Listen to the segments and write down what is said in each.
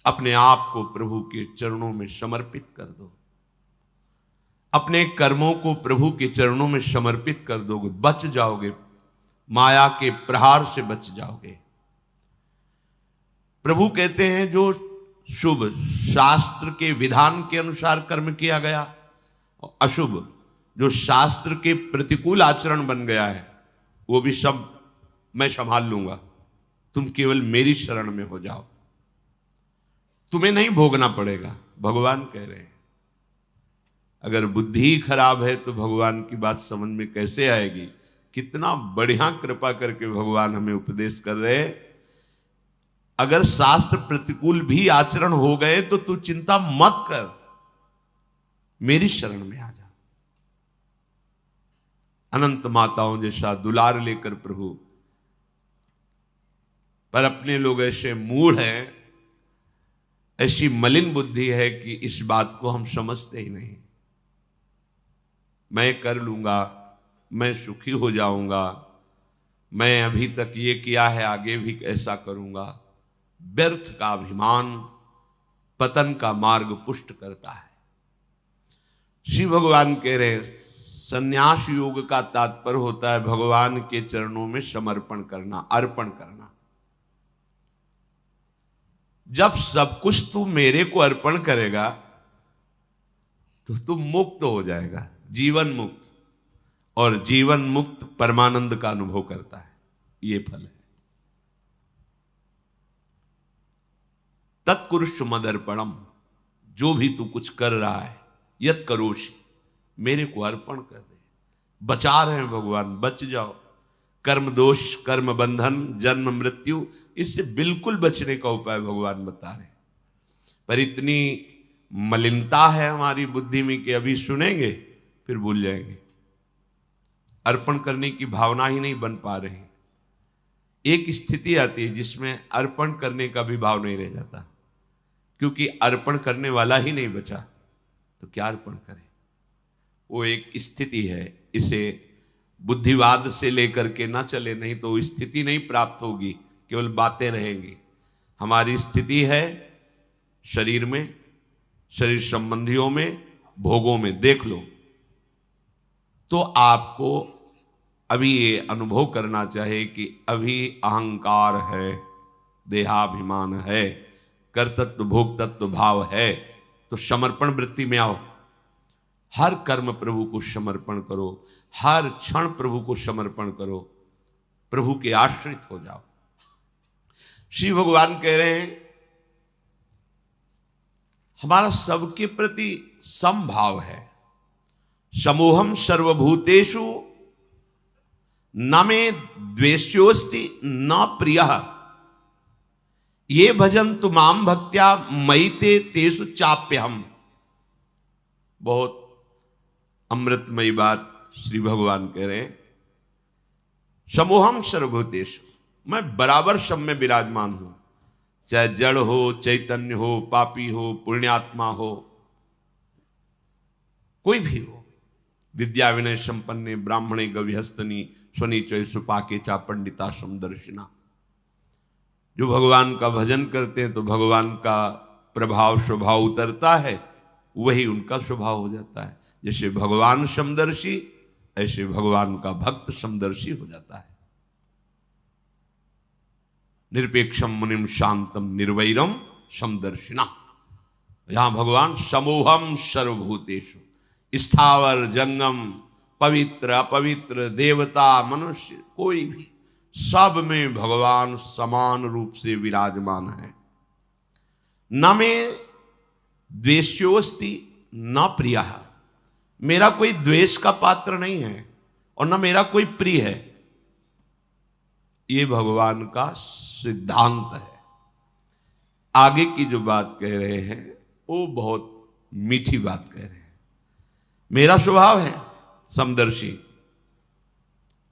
अपने आप को प्रभु के चरणों में समर्पित कर दो, अपने कर्मों को प्रभु के चरणों में समर्पित कर दोगे, बच जाओगे, माया के प्रहार से बच जाओगे। प्रभु कहते हैं जो शुभ शास्त्र के विधान के अनुसार कर्म किया गया, और अशुभ जो शास्त्र के प्रतिकूल आचरण बन गया है, वो भी सब मैं संभाल लूंगा, तुम केवल मेरी शरण में हो जाओ, तुम्हें नहीं भोगना पड़ेगा। भगवान कह रहे हैं। अगर बुद्धि ही खराब है तो भगवान की बात समझ में कैसे आएगी। कितना बढ़िया कृपा करके भगवान हमें उपदेश कर रहे हैं। अगर शास्त्र प्रतिकूल भी आचरण हो गए तो तू चिंता मत कर, मेरी शरण में आ जा। अनंत माताओं जैसा दुलार लेकर प्रभु, पर अपने लोग ऐसे मूढ़ हैं, ऐसी मलिन बुद्धि है कि इस बात को हम समझते ही नहीं। मैं कर लूंगा, मैं सुखी हो जाऊंगा, मैं अभी तक ये किया है आगे भी ऐसा करूंगा। व्यर्थ का अभिमान पतन का मार्ग पुष्ट करता है। श्री भगवान कह रहे हैं संन्यास योग का तात्पर्य होता है भगवान के चरणों में समर्पण करना, अर्पण करना। जब सब कुछ तू मेरे को अर्पण करेगा तो तू मुक्त हो जाएगा, जीवन मुक्त, और जीवन मुक्त परमानंद का अनुभव करता है। ये फल है। तत्कुरुष मदर्पणम, जो भी तू कुछ कर रहा है, यत करोषि, मेरे को अर्पण कर दे। बचा रहे हैं भगवान, बच जाओ। कर्म दोष, कर्म बंधन, जन्म मृत्यु, इससे बिल्कुल बचने का उपाय भगवान बता रहे हैं। पर इतनी मलिनता है हमारी बुद्धि में कि अभी सुनेंगे फिर भूल जाएंगे। अर्पण करने की भावना ही नहीं बन पा रही। एक स्थिति आती है जिसमें अर्पण करने का भी भाव नहीं रह जाता, क्योंकि अर्पण करने वाला ही नहीं बचा तो क्या अर्पण करें। वो एक स्थिति है, इसे बुद्धिवाद से लेकर के ना चले, नहीं तो स्थिति नहीं प्राप्त होगी, केवल बातें रहेंगी। हमारी स्थिति है शरीर में, शरीर संबंधियों में, भोगों में। देख लो तो आपको अभी ये अनुभव करना चाहिए कि अभी अहंकार है, देहाभिमान है, कर्तृत्व भोक्तृत्व भाव है, तो समर्पण वृत्ति में आओ। हर कर्म प्रभु को समर्पण करो, हर क्षण प्रभु को समर्पण करो, प्रभु के आश्रित हो जाओ। श्री भगवान कह रहे हैं हमारा सबके प्रति समभाव है। समोहम सर्वभूतेषु न मे द्वेष्योस्ति न प्रियः ये भजन्तु माम भक्त्या मयि ते तेषु चाप्यहम्। बहुत अमृतमयी बात श्री भगवान कह रहे हैं। समोहम सर्वभूतेषु, मैं बराबर सब में विराजमान हूं, चाहे जड़ हो, चैतन्य हो, पापी हो, पुण्यात्मा हो, कोई भी हो। विद्या विनय संपन्ने ब्राह्मणे गविहस्तनी स्वनीचय सुपाके चा पंडिता समदर्शिना। जो भगवान का भजन करते हैं तो भगवान का प्रभाव स्वभाव उतरता है, वही उनका स्वभाव हो जाता है। जैसे भगवान समदर्शी, ऐसे भगवान का भक्त समदर्शी हो जाता है। निरपेक्षम मुनिम शांतम निर्वैरम समदर्शिना। यहां भगवान समोहम सर्वभूतेषु, स्थावर जंगम, पवित्र अपवित्र, देवता मनुष्य, कोई भी, सब में भगवान समान रूप से विराजमान है। न मे द्वेष्योस्ति न प्रियः, मेरा कोई द्वेष का पात्र नहीं है और न मेरा कोई प्रिय है। ये भगवान का सिद्धांत है। आगे की जो बात कह रहे हैं वो बहुत मीठी बात कह रहे हैं। मेरा स्वभाव है समदर्शी,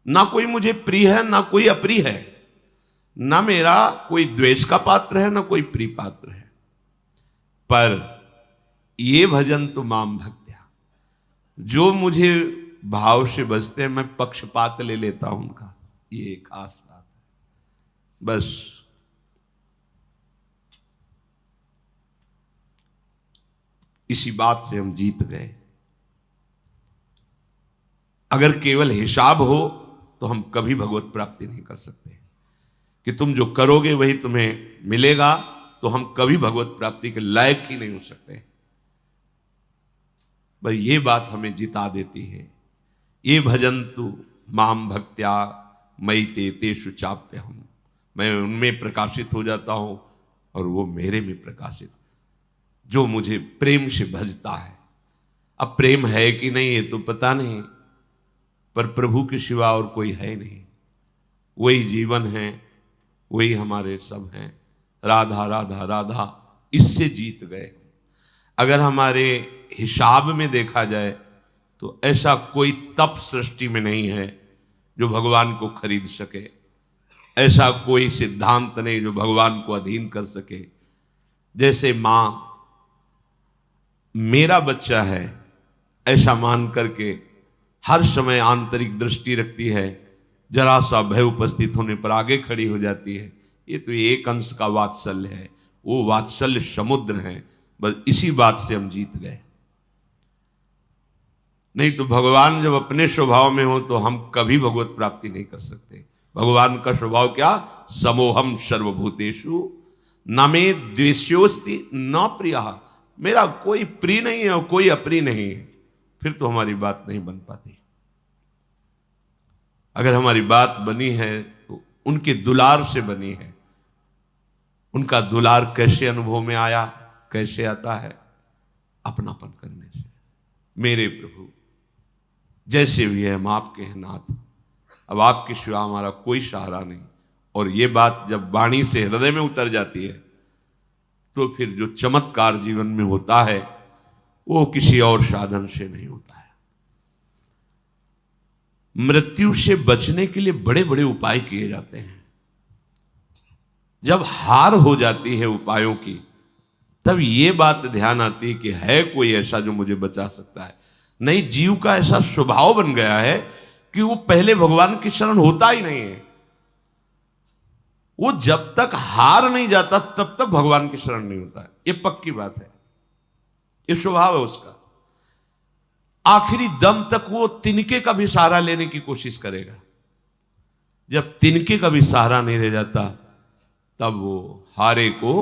ना कोई मुझे प्रिय है ना कोई अप्रिय है, ना मेरा कोई द्वेष का पात्र है ना कोई प्रिय पात्र है। पर ये भजन तो माम भक्त्या, जो मुझे भाव से बजते हैं मैं पक्षपात ले लेता हूं उनका। ये खास बात है। बस इसी बात से हम जीत गए। अगर केवल हिसाब हो तो हम कभी भगवत प्राप्ति नहीं कर सकते, कि तुम जो करोगे वही तुम्हें मिलेगा, तो हम कभी भगवत प्राप्ति के लायक ही नहीं हो सकते। बस ये बात हमें जिता देती है। ये भजन्तु माम भक्त्या मयि ते तेषु चाप्यहम्, मैं उनमें प्रकाशित हो जाता हूं और वो मेरे में प्रकाशित, जो मुझे प्रेम से भजता है। अब प्रेम है कि नहीं ये तो पता नहीं, पर प्रभु के सिवा और कोई है नहीं। वही जीवन है, वही हमारे सब हैं। राधा राधा राधा, इससे जीत गए। अगर हमारे हिसाब में देखा जाए तो ऐसा कोई तप सृष्टि में नहीं है जो भगवान को खरीद सके, ऐसा कोई सिद्धांत नहीं जो भगवान को अधीन कर सके। जैसे मां मेरा बच्चा है ऐसा मान करके हर समय आंतरिक दृष्टि रखती है, जरा सा भय उपस्थित होने पर आगे खड़ी हो जाती है। ये तो एक अंश का वात्सल्य है, वो वात्सल्य समुद्र है। बस इसी बात से हम जीत गए। नहीं तो भगवान जब अपने स्वभाव में हो तो हम कभी भगवत प्राप्ति नहीं कर सकते। भगवान का स्वभाव क्या? समोहम सर्वभूतेषु न मे द्वेष्योस्ति न प्रियः, मेरा कोई प्रिय नहीं है और कोई अप्रिय नहीं है। फिर तो हमारी बात नहीं बन पाती। अगर हमारी बात बनी है तो उनके दुलार से बनी है। उनका दुलार कैसे अनुभव में आया, कैसे आता है? अपनापन करने से। मेरे प्रभु जैसे भी है हम आपके हैं नाथ, अब आपके सिवा हमारा कोई सहारा नहीं। और ये बात जब वाणी से हृदय में उतर जाती है तो फिर जो चमत्कार जीवन में होता है वो किसी और साधन से नहीं होता है। मृत्यु से बचने के लिए बड़े बड़े उपाय किए जाते हैं। जब हार हो जाती है उपायों की, तब ये बात ध्यान आती है कि है कोई ऐसा जो मुझे बचा सकता है। नहीं, जीव का ऐसा स्वभाव बन गया है कि वो पहले भगवान की शरण होता ही नहीं है। वो जब तक हार नहीं जाता तब तक भगवान की शरण नहीं होता है। ये पक्की बात है, ये स्वभाव है उसका। आखिरी दम तक वो तिनके का भी सहारा लेने की कोशिश करेगा। जब तिनके का भी सहारा नहीं रह जाता तब वो हारे को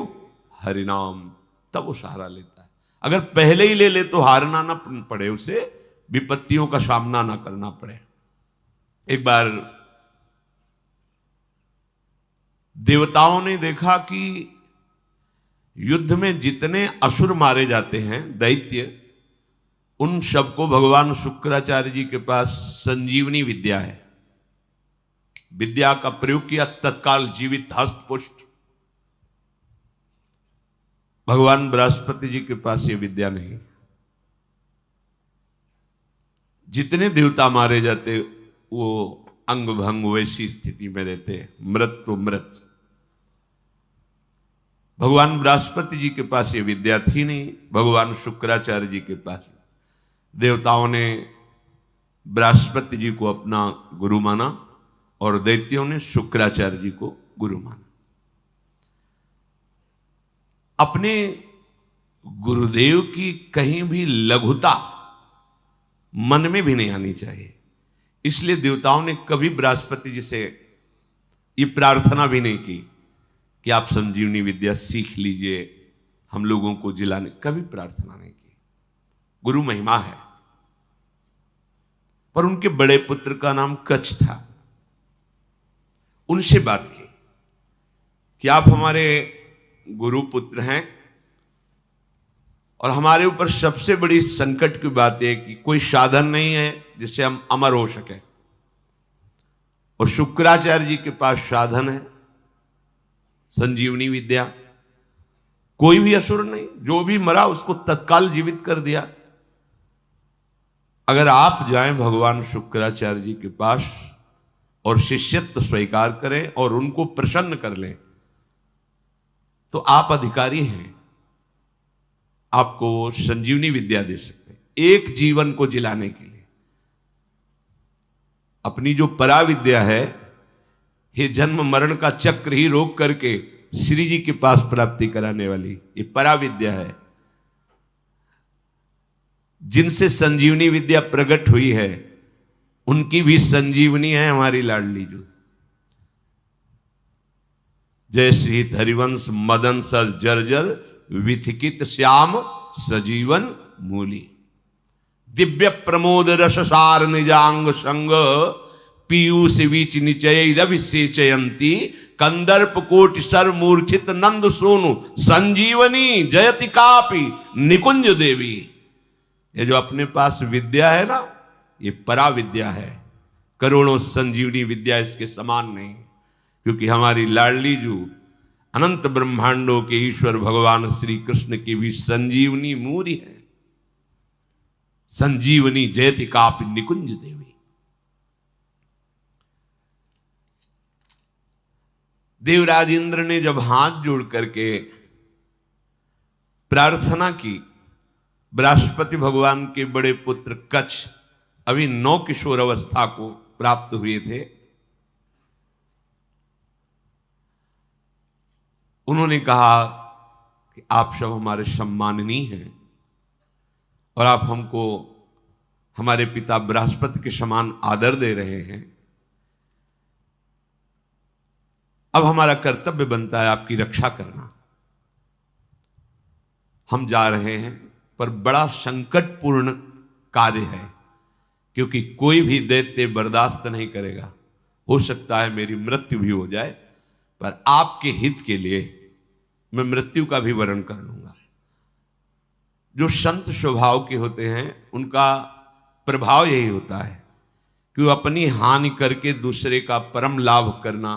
हरिनाम, तब वो सहारा लेता है। अगर पहले ही ले ले तो हारना ना पड़े, उसे विपत्तियों का सामना ना करना पड़े। एक बार देवताओं ने देखा कि युद्ध में जितने असुर मारे जाते हैं, दैत्य, उन सबको भगवान शुक्राचार्य जी के पास संजीवनी विद्या है। विद्या का प्रयोग किया, तत्काल जीवित हस्त पुष्ट। भगवान बृहस्पति जी के पास ये विद्या नहीं। जितने देवता मारे जाते वो अंग भंग वैसी स्थिति में रहते, मृत तो मृत। भगवान बृहस्पति जी के पास ये विद्या थी नहीं, भगवान शुक्राचार्य जी के पास। देवताओं ने बृहस्पति जी को अपना गुरु माना और दैत्यों ने शुक्राचार्य जी को गुरु माना। अपने गुरुदेव की कहीं भी लघुता मन में भी नहीं आनी चाहिए। इसलिए देवताओं ने कभी बृहस्पति जी से ये प्रार्थना भी नहीं की कि आप संजीवनी विद्या सीख लीजिए, हम लोगों को जिलाने, कभी प्रार्थना नहीं की। गुरु महिमा है। पर उनके बड़े पुत्र का नाम कच्छ था। उनसे बात की कि आप हमारे गुरु पुत्र हैं और हमारे ऊपर सबसे बड़ी संकट की बात है कि कोई साधन नहीं है जिससे हम अमर हो सके। और शुक्राचार्य जी के पास साधन है, संजीवनी विद्या। कोई भी असुर नहीं, जो भी मरा उसको तत्काल जीवित कर दिया। अगर आप जाएं भगवान शुक्राचार्य जी के पास और शिष्यत्व स्वीकार करें और उनको प्रसन्न कर लें तो आप अधिकारी हैं, आपको वो संजीवनी विद्या दे सकते हैं एक जीवन को जिलाने के लिए। अपनी जो पराविद्या है, ये जन्म मरण का चक्र ही रोक करके श्री जी के पास प्राप्ति कराने वाली ये पराविद्या है। जिनसे संजीवनी विद्या प्रकट हुई है उनकी भी संजीवनी है हमारी लाडली जो। जय श्री हरिवंश मदन सर जर्जर विथिकित श्याम सजीवन मूली। दिव्य प्रमोद रससार निजांग संग पीयूष बीच निचय रविसेचयंती कंदर्प कोटि सर मूर्छित नंद सोनु संजीवनी जयति कापि निकुंज देवी। ये जो अपने पास विद्या है ना, ये परा विद्या है, करोड़ों संजीवनी विद्या इसके समान नहीं। क्योंकि हमारी लाडली जो अनंत ब्रह्मांडों के ईश्वर भगवान श्री कृष्ण की भी संजीवनी मूरी है। संजीवनी जयति कापि निकुंज देवी। देवराज इंद्र ने जब हाथ जोड़ करके प्रार्थना की, बृहस्पति भगवान के बड़े पुत्र कच्छ अभी 9 किशोर अवस्था को प्राप्त हुए थे, उन्होंने कहा कि आप सब हमारे सम्माननीय हैं और आप हमको हमारे पिता बृहस्पति के समान आदर दे रहे हैं। अब हमारा कर्तव्य बनता है आपकी रक्षा करना। हम जा रहे हैं पर बड़ा संकटपूर्ण कार्य है, क्योंकि कोई भी दैत्य बर्दाश्त नहीं करेगा। हो सकता है मेरी मृत्यु भी हो जाए, पर आपके हित के लिए मैं मृत्यु का भी वरण कर लूंगा। जो संत स्वभाव के होते हैं उनका प्रभाव यही होता है कि वो अपनी हानि करके दूसरे का परम लाभ करना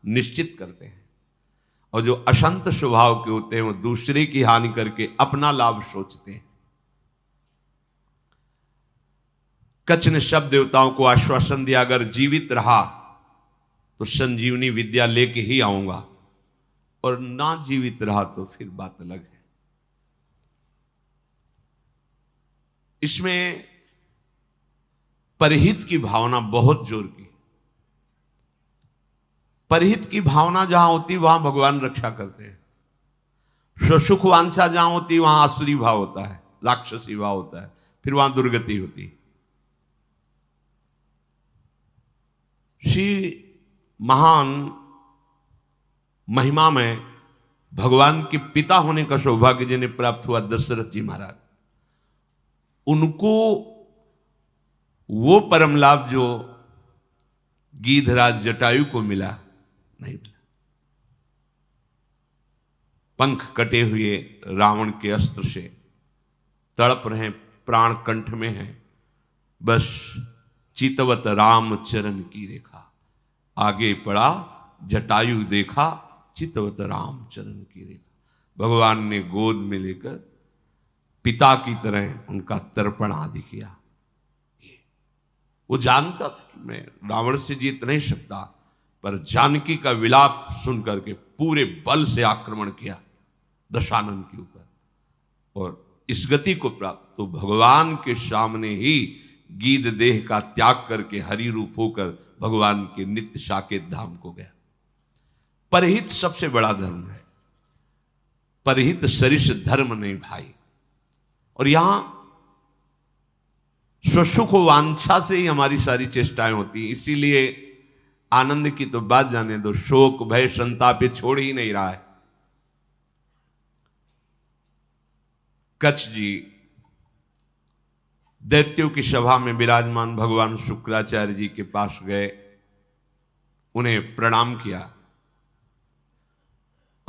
निश्चित करते हैं, और जो अशंत स्वभाव के होते हैं वो दूसरे की हानि करके अपना लाभ सोचते हैं। कच्छ ने सब देवताओं को आश्वासन दिया, अगर जीवित रहा तो संजीवनी विद्या लेके ही आऊंगा, और ना जीवित रहा तो फिर बात अलग है। इसमें परहित की भावना बहुत जोर की। परहित की भावना जहां होती वहां भगवान रक्षा करते हैं। स्वसुख वांछा जहां होती वहां आसुरी भाव होता है, राक्षसी भाव होता है, फिर वहां दुर्गति होती है। श्री महान महिमा में भगवान के पिता होने का सौभाग्य जिन्हें प्राप्त हुआ दशरथ जी महाराज, उनको वो परम लाभ जो गीधराज जटायु को मिला नहीं मिला। पंख कटे हुए रावण के अस्त्र से तड़प रहे, प्राण कंठ में है, बस चितवत राम चरण की रेखा। आगे पड़ा जटायु देखा, चितवत राम चरण की रेखा। भगवान ने गोद में लेकर पिता की तरह उनका तर्पण आदि किया। वो जानता था कि मैं रावण से जीत नहीं सकता, पर जानकी का विलाप सुन करके पूरे बल से आक्रमण किया दशानन के ऊपर, और इस गति को प्राप्त तो भगवान के सामने ही गीध देह का त्याग करके हरि रूप होकर भगवान के नित्य साकेत धाम को गया। परहित सबसे बड़ा धर्म है, परहित सरिष धर्म नहीं भाई। और यहां स्वसुख वांछा से ही हमारी सारी चेष्टाएं होती हैं। इसीलिए आनंद की तो बात जाने दो, शोक भय संताप छोड़ ही नहीं रहा है। कच्छ जी दैत्यों की सभा में विराजमान भगवान शुक्राचार्य जी के पास गए, उन्हें प्रणाम किया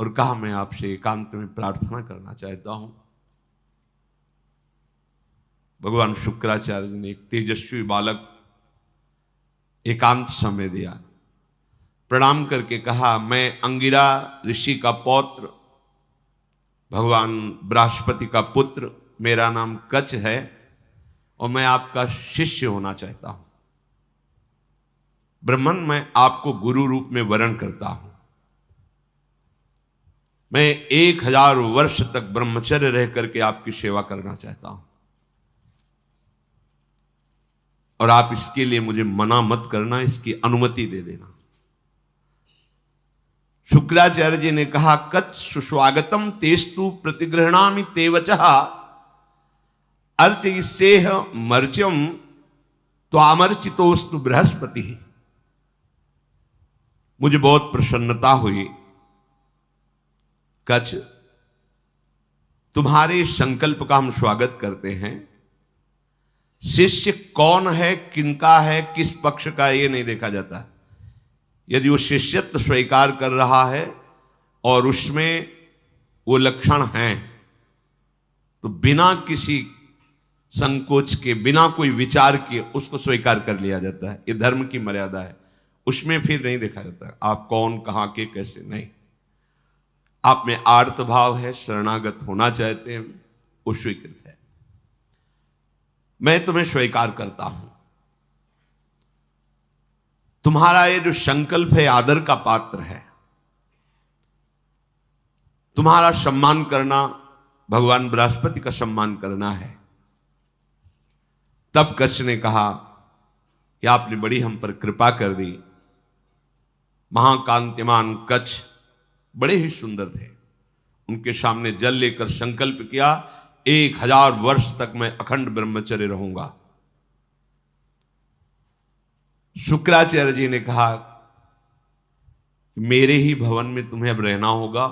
और कहा मैं आपसे एकांत में प्रार्थना करना चाहता हूं। भगवान शुक्राचार्य जी ने एक तेजस्वी बालक एकांत समय दिया, प्रणाम करके कहा मैं अंगिरा ऋषि का पौत्र, भगवान बृहस्पति का पुत्र, मेरा नाम कच्छ है और मैं आपका शिष्य होना चाहता हूं। ब्रह्मन, मैं आपको गुरु रूप में वरण करता हूं। मैं 1000 वर्ष तक ब्रह्मचर्य रह करके आपकी सेवा करना चाहता हूं, और आप इसके लिए मुझे मना मत करना, इसकी अनुमति दे देना। शुक्राचार्य जी ने कहा, कच्छ सुस्वागतम तेस्तु प्रतिगृहणामि ते वचः अर्चयिष्येह मर्च्यम त्वामर्चितोस्तु बृहस्पति। मुझे बहुत प्रसन्नता हुई। कच्छ, तुम्हारे संकल्प का हम स्वागत करते हैं। शिष्य कौन है, किनका है, किस पक्ष का, ये नहीं देखा जाता। यदि वो शिष्यत्व स्वीकार कर रहा है और उसमें वो लक्षण हैं तो बिना किसी संकोच के, बिना कोई विचार के उसको स्वीकार कर लिया जाता है। ये धर्म की मर्यादा है। उसमें फिर नहीं देखा जाता आप कौन, कहां के, कैसे, नहीं। आप में आर्त भाव है, शरणागत होना चाहते हैं, वो स्वीकृत है। मैं तुम्हें स्वीकार करता हूं। तुम्हारा ये जो संकल्प है आदर का पात्र है। तुम्हारा सम्मान करना भगवान बृहस्पति का सम्मान करना है। तब कच्छ ने कहा कि आपने बड़ी हम पर कृपा कर दी। महाकांतिमान कच्छ बड़े ही सुंदर थे। उनके सामने जल लेकर संकल्प किया, 1000 वर्ष तक मैं अखंड ब्रह्मचर्य रहूंगा। शुक्राचार्य जी ने कहा मेरे ही भवन में तुम्हें अब रहना होगा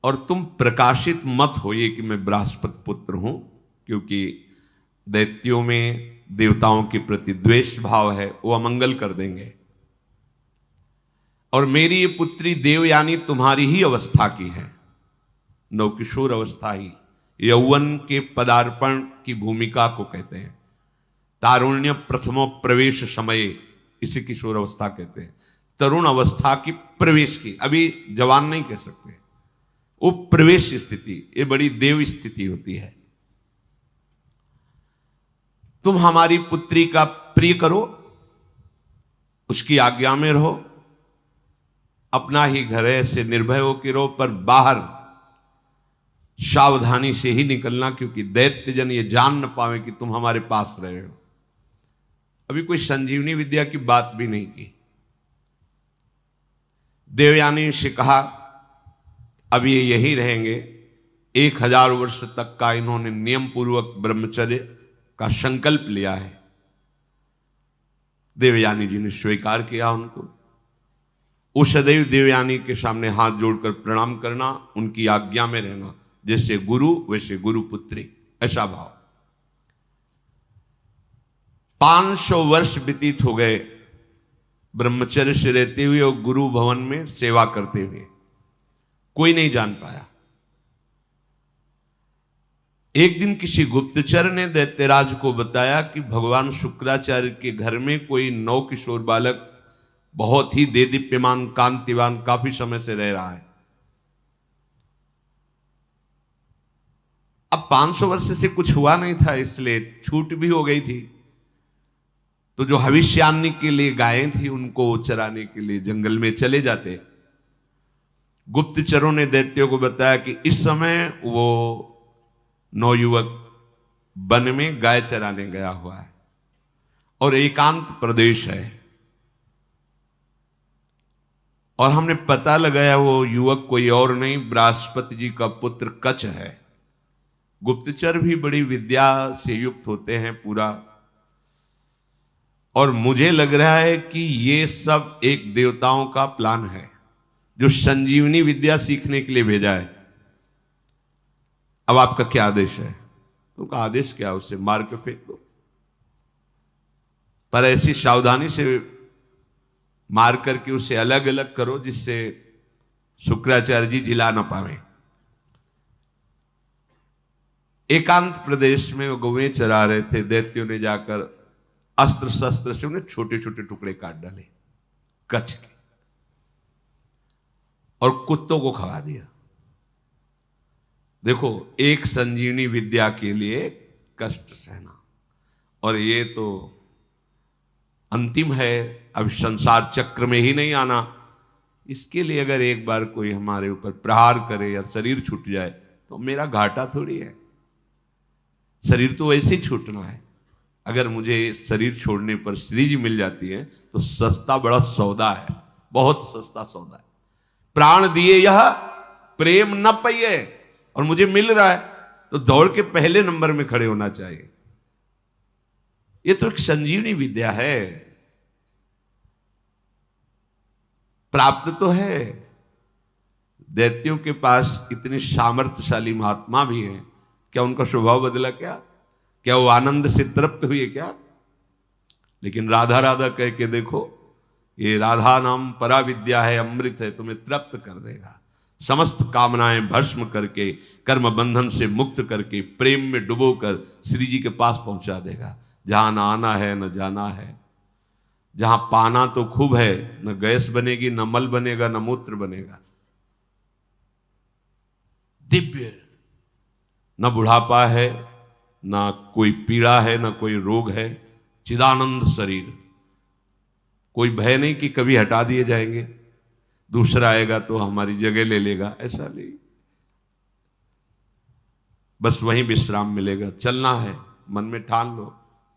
और तुम प्रकाशित मत होइए कि मैं बृहस्पति पुत्र हूं, क्योंकि दैत्यों में देवताओं के प्रति द्वेष भाव है, वो अमंगल कर देंगे। और मेरी ये पुत्री देवयानी तुम्हारी ही अवस्था की है, नवकिशोर अवस्था ही, यौवन के पदार्पण की भूमिका को कहते हैं। तारुण्य प्रथमो प्रवेश समय, इसे किशोर अवस्था कहते हैं। तरुण अवस्था की प्रवेश की, अभी जवान नहीं कह सकते, वो प्रवेश स्थिति, ये बड़ी देव स्थिति होती है। तुम हमारी पुत्री का प्रिय करो, उसकी आज्ञा में रहो, अपना ही घर है, ऐसे निर्भय हो के रहो, पर बाहर सावधानी से ही निकलना, क्योंकि दैत्यजन ये जान न पावे कि तुम हमारे पास रहे हो। अभी कोई संजीवनी विद्या की बात भी नहीं की। देवयानी से कहा अब ये यही रहेंगे। 1000 वर्ष तक का इन्होंने नियम पूर्वक ब्रह्मचर्य का संकल्प लिया है। देवयानी जी ने स्वीकार किया उनको। वो सदैव देवयानी के सामने हाथ जोड़कर प्रणाम करना, उनकी आज्ञा में रहना, जैसे गुरु वैसे गुरुपुत्री, ऐसा भाव। 500 वर्ष व्यतीत हो गए ब्रह्मचर्य से रहते हुए और गुरु भवन में सेवा करते हुए। कोई नहीं जान पाया। एक दिन किसी गुप्तचर ने दैत्यराज को बताया कि भगवान शुक्राचार्य के घर में कोई नवकिशोर बालक बहुत ही देदीप्यमान, कांतिवान, काफी समय से रह रहा है। अब 500 वर्ष से कुछ हुआ नहीं था, इसलिए छूट भी हो गई थी। तो जो भविष्यान्नी के लिए गायें थी, उनको चराने के लिए जंगल में चले जाते। गुप्तचरों ने दैत्यों को बताया कि इस समय वो नवयुवक वन में गाय चराने गया हुआ है और एकांत प्रदेश है, और हमने पता लगाया वो युवक कोई और नहीं, बृहस्पति जी का पुत्र कच्छ है। गुप्तचर भी बड़ी विद्या से युक्त होते हैं पूरा, और मुझे लग रहा है कि ये सब एक देवताओं का प्लान है जो संजीवनी विद्या सीखने के लिए भेजा है। अब आपका क्या आदेश है? उनका आदेश क्या? उसे मार के फेंक दो, पर ऐसी सावधानी से मार करके उसे अलग अलग करो जिससे शुक्राचार्य जी जिला ना पावे। एकांत प्रदेश में वो गौवें चरा रहे थे। दैत्यों ने जाकर अस्त्र शस्त्र से उन्हें छोटे छोटे टुकड़े काट डाले कच्छ के, और कुत्तों को खवा दिया। देखो, एक संजीवनी विद्या के लिए कष्ट सहना, और ये तो अंतिम है, अब संसार चक्र में ही नहीं आना। इसके लिए अगर एक बार कोई हमारे ऊपर प्रहार करे या शरीर छूट जाए तो मेरा घाटा थोड़ी है। शरीर तो वैसे ही छूटना है। अगर मुझे शरीर छोड़ने पर श्रीजी मिल जाती है तो सस्ता बड़ा सौदा है, बहुत सस्ता सौदा है। प्राण दिए यह प्रेम न पाइए, और मुझे मिल रहा है तो दौड़ के पहले नंबर में खड़े होना चाहिए। ये तो एक संजीवनी विद्या है, प्राप्त तो है। दैत्यों के पास इतने सामर्थ्यशाली महात्मा भी हैं, क्या उनका स्वभाव बदला? क्या वो आनंद से तृप्त हुए क्या? लेकिन राधा राधा कह के देखो, ये राधा नाम परा विद्या है, अमृत है, तुम्हें तृप्त कर देगा। समस्त कामनाएं भस्म करके, कर्म बंधन से मुक्त करके, प्रेम में डुबोकर श्री जी के पास पहुंचा देगा, जहां ना आना है न जाना है, जहां पाना तो खूब है, न गैस बनेगी, न मल बनेगा, न मूत्र बनेगा। दिव्य, न बुढ़ापा है, न कोई पीड़ा है, न कोई रोग है, चिदानंद शरीर। कोई भय नहीं कि कभी हटा दिए जाएंगे, दूसरा आएगा तो हमारी जगह ले लेगा, ऐसा नहीं। बस वहीं विश्राम मिलेगा। चलना है, मन में ठान लो,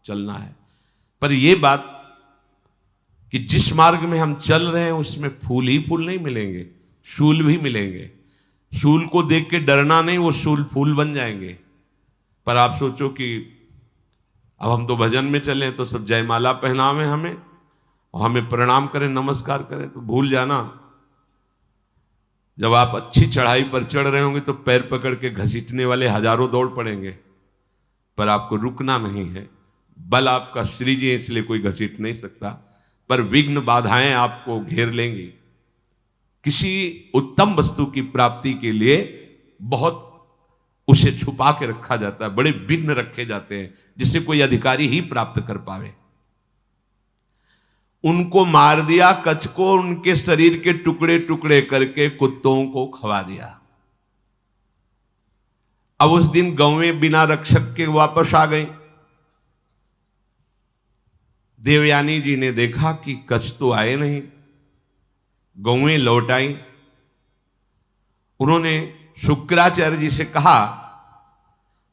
चलना है। पर यह बात कि जिस मार्ग में हम चल रहे हैं उसमें फूल ही फूल नहीं मिलेंगे, शूल भी मिलेंगे। शूल को देख के डरना नहीं, वो शूल फूल बन जाएंगे। पर आप सोचो कि अब हम तो भजन में चले तो सब जयमाला पहनावे हमें, और हमें प्रणाम करें, नमस्कार करें, तो भूल जाना जब आप अच्छी चढ़ाई पर चढ़ रहे होंगे तो पैर पकड़ के घसीटने वाले हजारों दौड़ पड़ेंगे, पर आपको रुकना नहीं है। बल आपका श्री जी है, इसलिए कोई घसीट नहीं सकता, पर विघ्न बाधाएं आपको घेर लेंगी। किसी उत्तम वस्तु की प्राप्ति के लिए बहुत उसे छुपा के रखा जाता है, बड़े विघ्न रखे जाते हैं जिसे कोई अधिकारी ही प्राप्त कर पावे। उनको मार दिया, कच्छ को उनके शरीर के टुकड़े टुकड़े करके कुत्तों को खवा दिया। अब उस दिन गौवें बिना रक्षक के वापस आ गई। देवयानी जी ने देखा कि कच्छ तो आए नहीं, गौवें लौट आई। उन्होंने शुक्राचार्य जी से कहा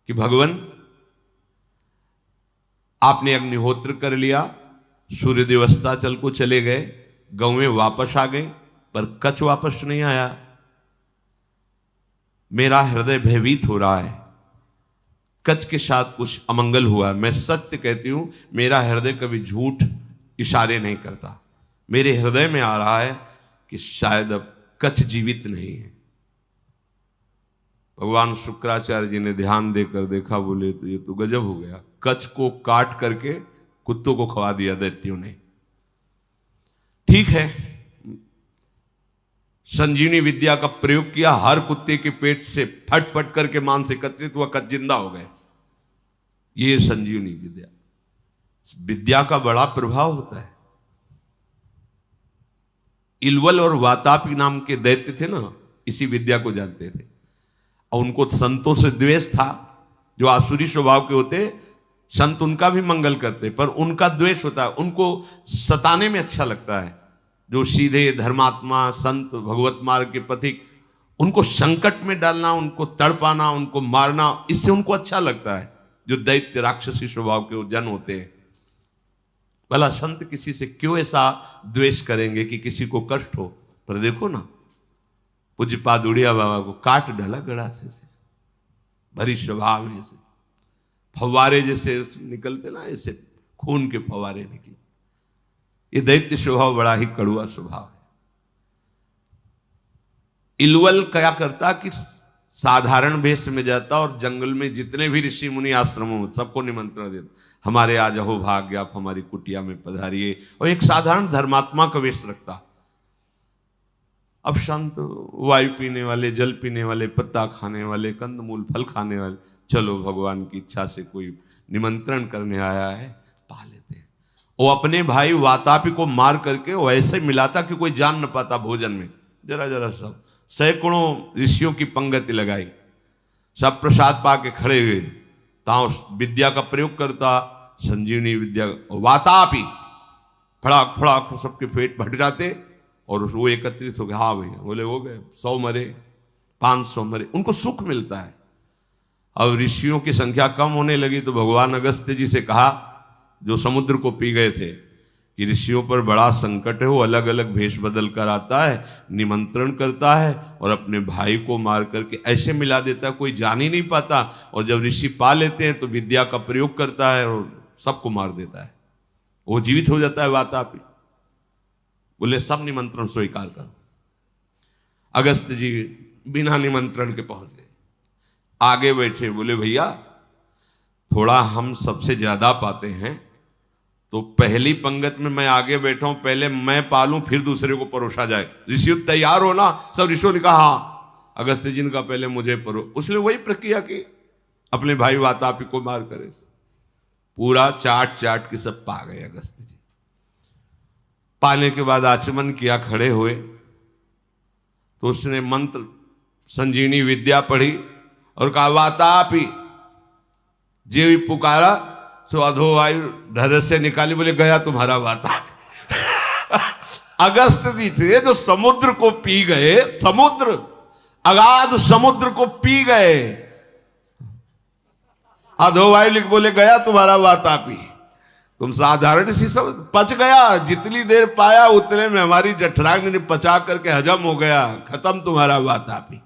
कि भगवान, आपने अग्निहोत्र कर लिया, सूर्यदेव अस्ताचल को चले गए, गौवें वापस आ गई, पर कच्छ वापस नहीं आया। मेरा हृदय भयभीत हो रहा है, कच्छ के साथ कुछ अमंगल हुआ। मैं सत्य कहती हूं, मेरा हृदय कभी झूठ इशारे नहीं करता। मेरे हृदय में आ रहा है कि शायद अब कच्छ जीवित नहीं है। भगवान शुक्राचार्य जी ने ध्यान देकर देखा, बोले तो ये तो गजब हो गया, कच्छ को काट करके कुत्तों को खवा दिया दैत्यों ने। ठीक है, संजीवनी विद्या का प्रयोग किया, हर कुत्ते के पेट से फट फट करके मांस एकत्रित हुआ, कच्छ जिंदा हो गए। ये संजीवनी विद्या, विद्या का बड़ा प्रभाव होता है। इलवल और वातापी नाम के दैत्य थे ना, इसी विद्या को जानते थे, और उनको संतों से द्वेष था। जो आसुरी स्वभाव के होते, संत उनका भी मंगल करते, पर उनका द्वेष होता है, उनको सताने में अच्छा लगता है। जो सीधे धर्मात्मा संत भगवत मार्ग के पथिक, उनको संकट में डालना, उनको तड़पाना, उनको मारना, इससे उनको अच्छा लगता है। जो दैत्य राक्षसी स्वभाव के जन होते हैं, भला संत किसी से क्यों ऐसा द्वेष करेंगे कि किसी को कष्ट हो। पर देखो ना, पूज्यपाद उड़िया बाबा को काट डाला गड़ासे से, भरी स्वभाव जैसे फव्वारे जैसे निकलते ना, ऐसे खून के फव्वारे निकले। ये दैत्य स्वभाव बड़ा ही कड़ुआ स्वभाव है। इलवल क्या करता कि साधारण वेश में जाता और जंगल में जितने भी ऋषि मुनि आश्रमों में सबको निमंत्रण देता, हमारे आज अहो भाग्य, आप हमारी कुटिया में पधारिए, और एक साधारण धर्मात्मा का वेश रखता। अब संत वायु पीने वाले, जल पीने वाले, पत्ता खाने वाले, कंदमूल फल खाने वाले, चलो भगवान की इच्छा से कोई निमंत्रण करने आया है, पा लेते हैं। वो अपने भाई वातापी को मार करके वैसे मिलाता कि कोई जान न पाता भोजन में, जरा जरा सब। सैकड़ों ऋषियों की पंगति लगाई, सब प्रसाद पा के खड़े हुए, ताऊ विद्या का प्रयोग करता, संजीवनी विद्या। वातापी फड़ाक फड़ाक सबके पेट भट जाते, और वो एकत्रित हो गए। हाँ भैया, बोले हो गए, 100 मरे, 500 मरे, उनको सुख मिलता है। अब ऋषियों की संख्या कम होने लगी तो भगवान अगस्त्य जी से कहा, जो समुद्र को पी गए थे, कि ऋषियों पर बड़ा संकट है, वो अलग अलग भेष बदल कर आता है, निमंत्रण करता है और अपने भाई को मार करके ऐसे मिला देता है कोई जान ही नहीं पाता, और जब ऋषि पा लेते हैं तो विद्या का प्रयोग करता है और सबको मार देता है, वो जीवित हो जाता है वातापी। बोले सब निमंत्रण स्वीकार करो। अगस्त जी बिना निमंत्रण के पहुंच गए, आगे बैठे, बोले भैया थोड़ा हम सबसे ज्यादा पाते हैं, तो पहली पंगत में मैं आगे बैठा हूं, पहले मैं पालूं फिर दूसरे को परोसा जाए। ऋषि तैयार हो ना? सब ऋषियों ने कहा हाँ। अगस्त जी ने कहा पहले मुझे परो। उसने वही प्रक्रिया की, अपने भाई वातापी को मार करे, पूरा चाट चाट के सब पा गए अगस्त जी। पाने के बाद आचमन किया, खड़े हुए तो उसने मंत्र संजीवनी विद्या पढ़ी और कहा वातापी, जे भी पुकारा सो अधोवायु ढर से निकाली। बोले गया तुम्हारा वातापी। अगस्त जी थे जो समुद्र को पी गए, समुद्र, अगाध समुद्र को पी गए। अधोवायु लिख बोले गया तुम्हारा वातापी। तुम साधारण सी सब पच गया, जितनी देर पाया उतने में हमारी जठरांग ने पचा करके हजम हो गया, खत्म तुम्हारा वातापी।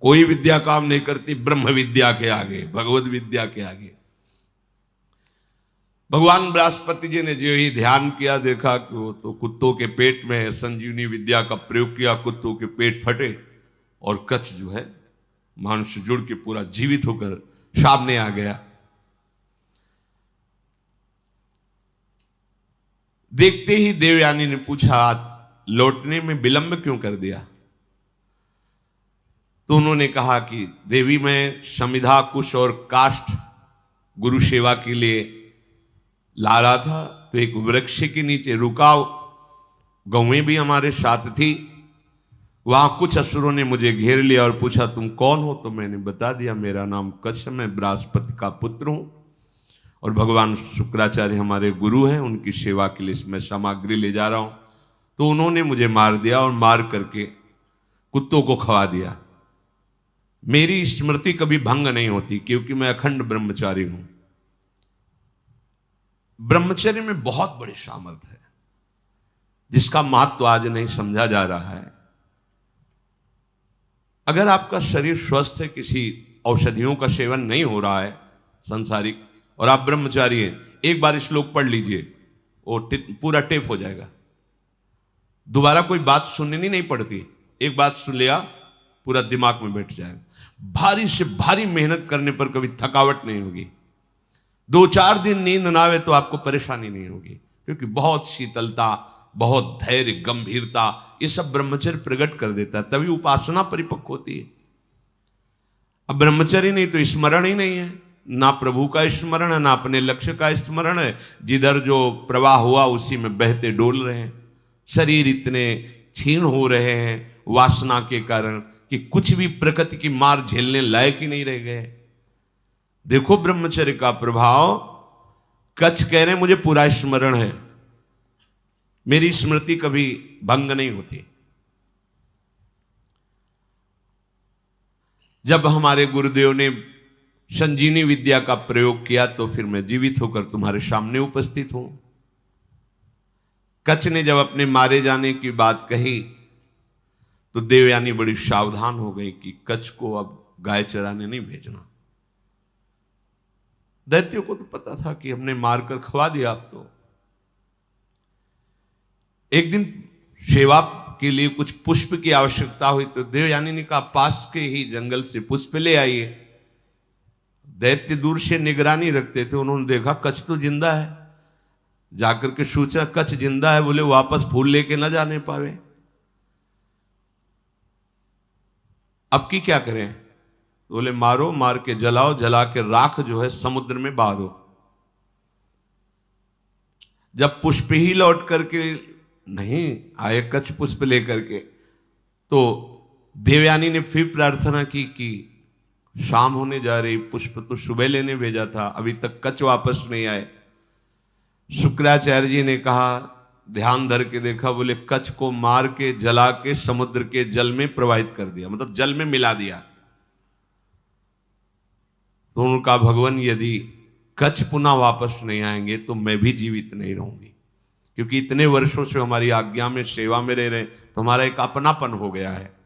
कोई विद्या काम नहीं करती ब्रह्म विद्या के आगे, भगवत विद्या के आगे। भगवान बृहस्पति जी ने जो ही ध्यान किया, देखा कि वो तो कुत्तों के पेट में है, संजीवनी विद्या का प्रयोग किया, कुत्तों के पेट फटे और कच्छ जो है मांस जुड़ के पूरा जीवित होकर सामने आ गया। देखते ही देवयानी ने पूछा लौटने में विलंब क्यों कर दिया? तो उन्होंने कहा कि देवी मैं समिधा कुश और काष्ठ गुरु सेवा के लिए ला रहा था, तो एक वृक्ष के नीचे रुका, गौएं भी हमारे साथ थी, वहां कुछ असुरों ने मुझे घेर लिया और पूछा तुम कौन हो? तो मैंने बता दिया मेरा नाम कच्छ, मैं बृहस्पति का पुत्र हूं और भगवान शुक्राचार्य हमारे गुरु हैं, उनकी सेवा के लिए मैं सामग्री ले जा रहा हूं। तो उन्होंने मुझे मार दिया और मार करके कुत्तों को खवा दिया। मेरी स्मृति कभी भंग नहीं होती क्योंकि मैं अखंड ब्रह्मचारी हूं। ब्रह्मचर्य में बहुत बड़ी सामर्थ्य है जिसका महत्व तो आज नहीं समझा जा रहा है। अगर आपका शरीर स्वस्थ है, किसी औषधियों का सेवन नहीं हो रहा है संसारिक, और आप ब्रह्मचारी हैं, एक बार श्लोक पढ़ लीजिए, वो पूरा टेप हो जाएगा। दोबारा कोई बात सुननी नहीं पड़ती, एक बात सुन लिया पूरा दिमाग में बैठ जाएगा। भारी से भारी मेहनत करने पर कभी थकावट नहीं होगी। 2-4 दिन नींद ना आवे तो आपको परेशानी नहीं होगी, क्योंकि बहुत शीतलता, बहुत धैर्य, गंभीरता, ये सब ब्रह्मचर्य प्रकट कर देता है, तभी उपासना परिपक्व होती है। अब ब्रह्मचर्य नहीं तो स्मरण ही नहीं है, ना प्रभु का स्मरण है, ना अपने लक्ष्य का स्मरण है। जिधर जो प्रवाह हुआ उसी में बहते डोल रहे हैं। शरीर इतने क्षीण हो रहे हैं वासना के कारण कि कुछ भी प्रकृति की मार झेलने लायक ही नहीं रह गए। देखो ब्रह्मचर्य का प्रभाव। कच्छ कह रहे हैं मुझे पूरा स्मरण है, मेरी स्मृति कभी भंग नहीं होती। जब हमारे गुरुदेव ने संजीवनी विद्या का प्रयोग किया तो फिर मैं जीवित होकर तुम्हारे सामने उपस्थित हूं। कच्छ ने जब अपने मारे जाने की बात कही तो देवयानी बड़ी सावधान हो गई कि कच्छ को अब गाय चराने नहीं भेजना। दैत्यों को तो पता था कि हमने मारकर खवा दिया। अब तो एक दिन सेवा के लिए कुछ पुष्प की आवश्यकता हुई तो देवयानी ने कहा पास के ही जंगल से पुष्प ले आइए। दैत्य दूर से निगरानी रखते थे, उन्होंने देखा कच्छ तो जिंदा है, जाकर के सोचा कच्छ जिंदा है, बोले वापस फूल लेके ना जाने पावे, अब की क्या करें? बोले मारो, मार के जलाओ, जला के राख जो है समुद्र में बहा दो। जब पुष्प ही लौट करके नहीं आए कच्छ पुष्प लेकर के, तो देवयानी ने फिर प्रार्थना की कि शाम होने जा रही, पुष्प तो सुबह लेने भेजा था, अभी तक कच्छ वापस नहीं आए। शुक्राचार्य जी ने कहा, ध्यान धर के देखा, बोले कच्छ को मार के जला के समुद्र के जल में प्रवाहित कर दिया, मतलब जल में मिला दिया। तो उन्होंने कहा भगवान यदि कच्छ पुनः वापस नहीं आएंगे तो मैं भी जीवित नहीं रहूंगी। क्योंकि इतने वर्षों से हमारी आज्ञा में सेवा में रह रहे, तो हमारा एक अपनापन हो गया है।